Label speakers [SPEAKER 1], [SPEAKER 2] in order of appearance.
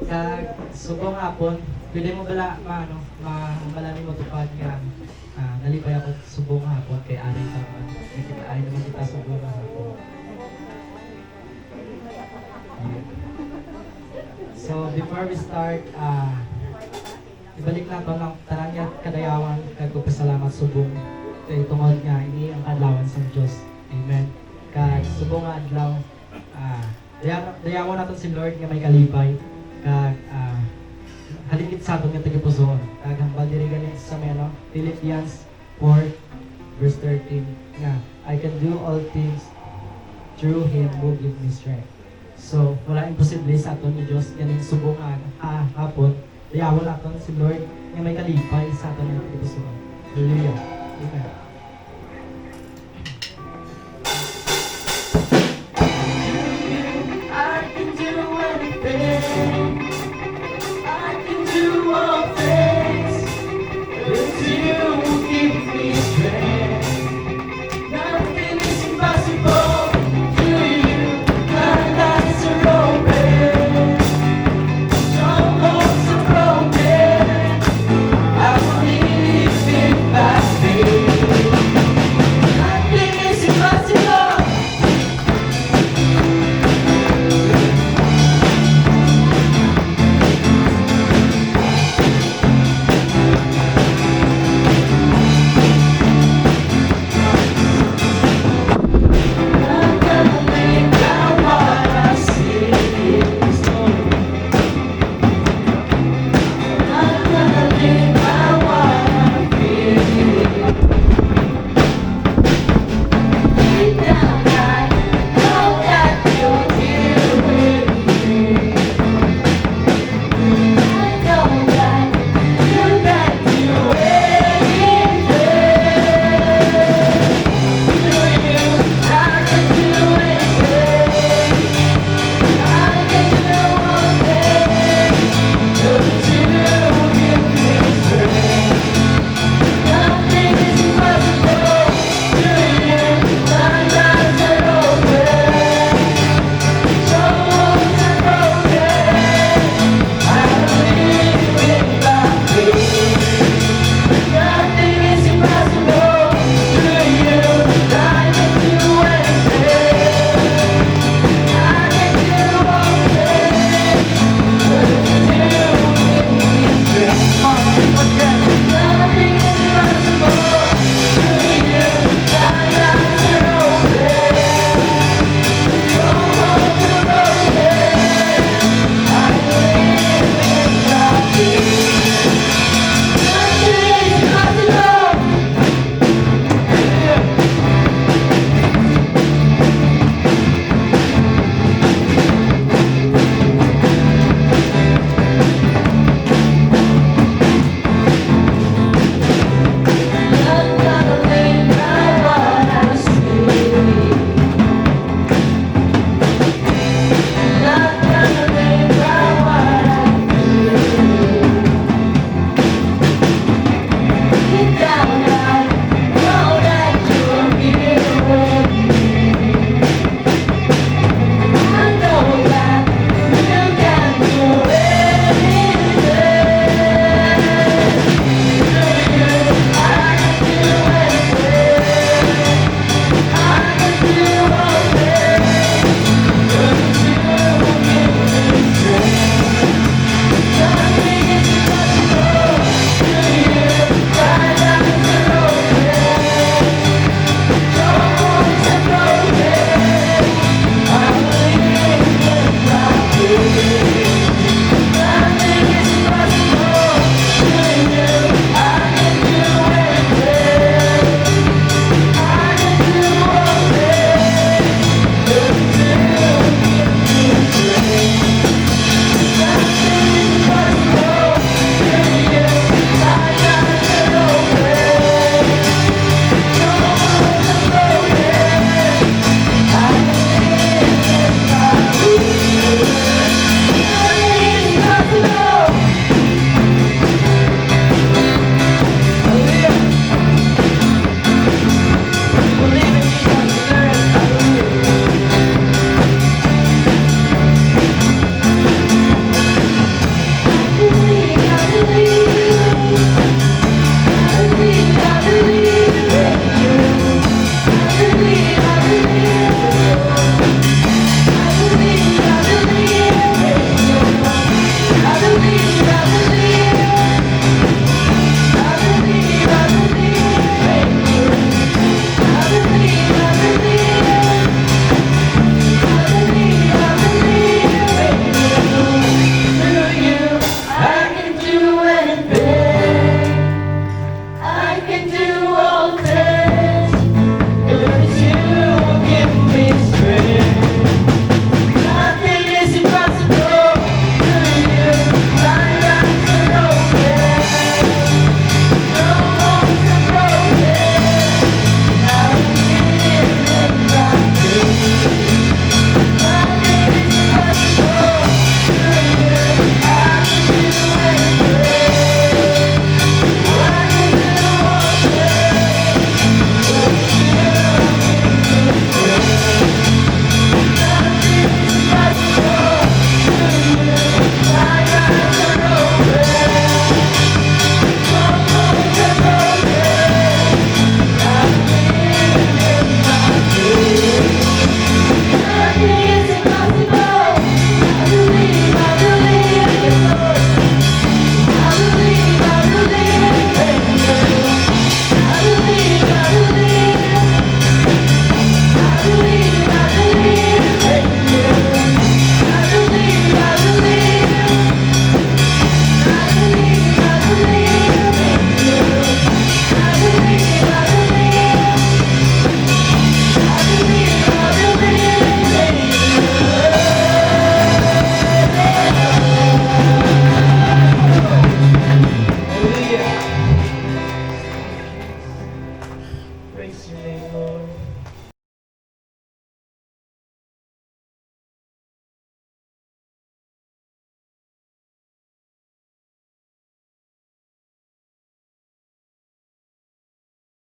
[SPEAKER 1] Kag subong hapon, pwede mo bala malami mo tupad nga nalipay ako subong hapon kay ari ta ay naman kita subong hapon. So before we start, ibalik na to ng tanan niya kadayawan kag pasalamat subong kay tungod nga ini ang adlawan sa Dios. Amen. Kag subong nga adlaw dayawan naton si Lord nga may kalipay kag haligit sa aton nga tagipusoon. Kag hambal diri ganin sa meno Philippians 4 verse 13 nga I can do all things through Him who gives me strength. So wala imposible sa aton ni Dios ganin subongan hapon dayawan naton si Lord nga may kalipay sa aton nga tagipusoon. Hallelujah. Amen.